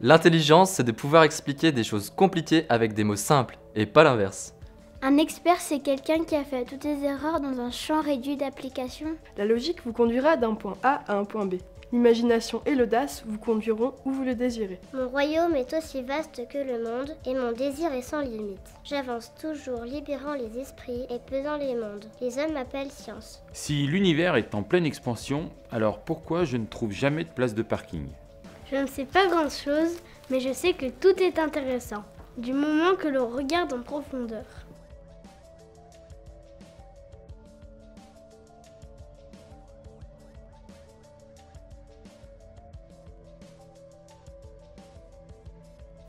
L'intelligence, c'est de pouvoir expliquer des choses compliquées avec des mots simples, et pas l'inverse. Un expert, c'est quelqu'un qui a fait toutes les erreurs dans un champ réduit d'application. La logique vous conduira d'un point A à un point B. L'imagination et l'audace vous conduiront où vous le désirez. Mon royaume est aussi vaste que le monde et mon désir est sans limite. J'avance toujours, libérant les esprits et pesant les mondes. Les hommes m'appellent science. Si l'univers est en pleine expansion, alors pourquoi je ne trouve jamais de place de parking? Je ne sais pas grand-chose, mais je sais que tout est intéressant, du moment que l'on regarde en profondeur.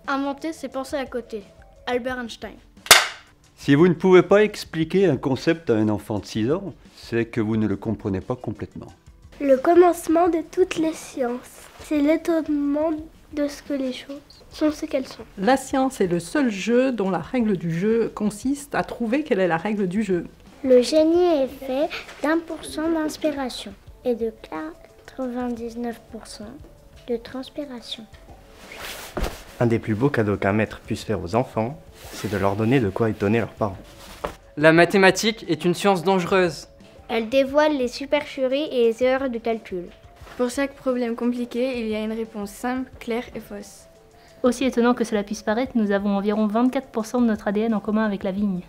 Inventer, c'est penser à côté. Albert Einstein. Si vous ne pouvez pas expliquer un concept à un enfant de 6 ans, c'est que vous ne le comprenez pas complètement. Le commencement de toutes les sciences, c'est l'étonnement de ce que les choses sont ce qu'elles sont. La science est le seul jeu dont la règle du jeu consiste à trouver quelle est la règle du jeu. Le génie est fait d'1% d'inspiration et de 99% de transpiration. Un des plus beaux cadeaux qu'un maître puisse faire aux enfants, c'est de leur donner de quoi étonner leurs parents. La mathématique est une science dangereuse. Elle dévoile les supercheries et les erreurs de calcul. Pour chaque problème compliqué, il y a une réponse simple, claire et fausse. Aussi étonnant que cela puisse paraître, nous avons environ 24% de notre ADN en commun avec la vigne.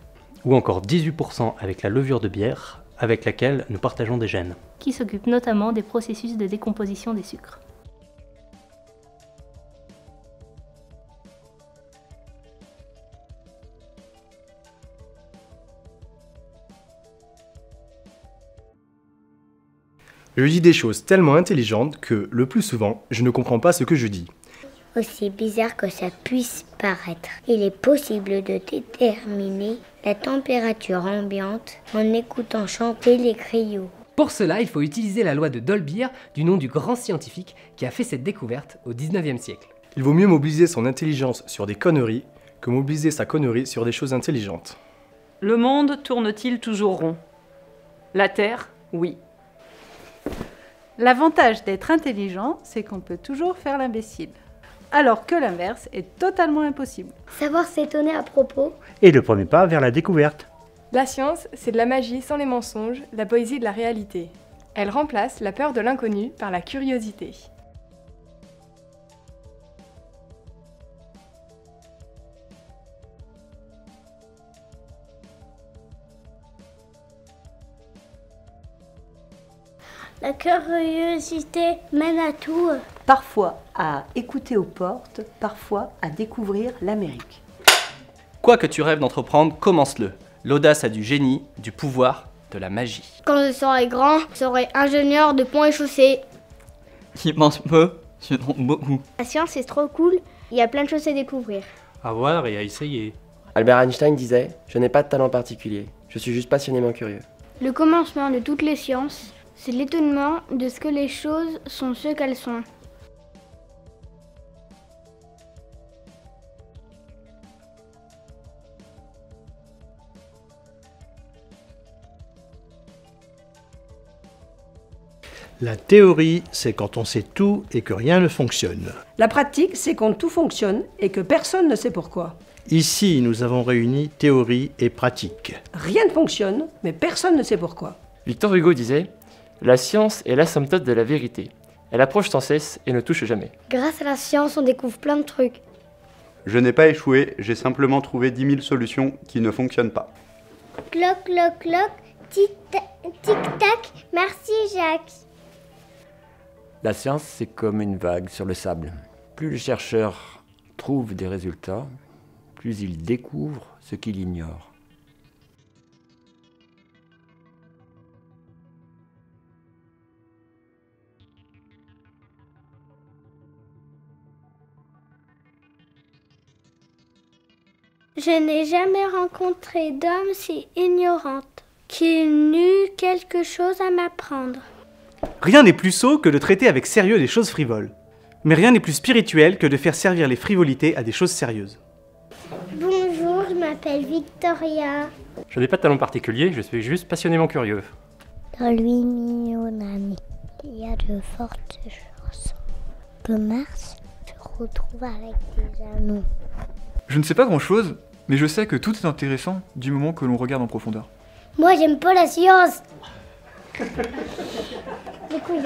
Ou encore 18% avec la levure de bière, avec laquelle nous partageons des gènes. Qui s'occupe notamment des processus de décomposition des sucres. Je dis des choses tellement intelligentes que, le plus souvent, je ne comprends pas ce que je dis. Aussi bizarre que ça puisse paraître, il est possible de déterminer la température ambiante en écoutant chanter les griots. Pour cela, il faut utiliser la loi de Dolbear, du nom du grand scientifique qui a fait cette découverte au 19e siècle. Il vaut mieux mobiliser son intelligence sur des conneries que mobiliser sa connerie sur des choses intelligentes. Le monde tourne-t-il toujours rond? La Terre, oui. L'avantage d'être intelligent, c'est qu'on peut toujours faire l'imbécile. Alors que l'inverse est totalement impossible. Savoir s'étonner à propos. Et le premier pas vers la découverte. La science, c'est de la magie sans les mensonges, la poésie de la réalité. Elle remplace la peur de l'inconnu par la curiosité. La curiosité mène à tout. Parfois à écouter aux portes, parfois à découvrir l'Amérique. Quoi que tu rêves d'entreprendre, commence-le. L'audace a du génie, du pouvoir, de la magie. Quand je serai grand, je serai ingénieur de ponts et chaussées. Qui pense peu, je trompe beaucoup. La science, c'est trop cool. Il y a plein de choses à découvrir. À voir et à essayer. Albert Einstein disait « Je n'ai pas de talent particulier, je suis juste passionnément curieux ». Le commencement de toutes les sciences, c'est l'étonnement de ce que les choses sont ce qu'elles sont. La théorie, c'est quand on sait tout et que rien ne fonctionne. La pratique, c'est quand tout fonctionne et que personne ne sait pourquoi. Ici, nous avons réuni théorie et pratique. Rien ne fonctionne, mais personne ne sait pourquoi. Victor Hugo disait « La science est l'asymptote de la vérité. Elle approche sans cesse et ne touche jamais. » Grâce à la science, on découvre plein de trucs. Je n'ai pas échoué, j'ai simplement trouvé 10 000 solutions qui ne fonctionnent pas. Cloc, cloc, cloc, tic-tac, merci Jacques. La science, c'est comme une vague sur le sable. Plus le chercheur trouve des résultats, plus il découvre ce qu'il ignore. Je n'ai jamais rencontré d'homme si ignorante qu'il n'eût quelque chose à m'apprendre. Rien n'est plus sot que de traiter avec sérieux des choses frivoles. Mais rien n'est plus spirituel que de faire servir les frivolités à des choses sérieuses. Bonjour, je m'appelle Victoria. Je n'ai pas de talent particulier, je suis juste passionnément curieux. Dans l'Union, il y a de fortes chances que Mars se retrouve avec des amis? Je ne sais pas grand-chose, mais je sais que tout est intéressant du moment que l'on regarde en profondeur. Moi, j'aime pas la science. Du coup,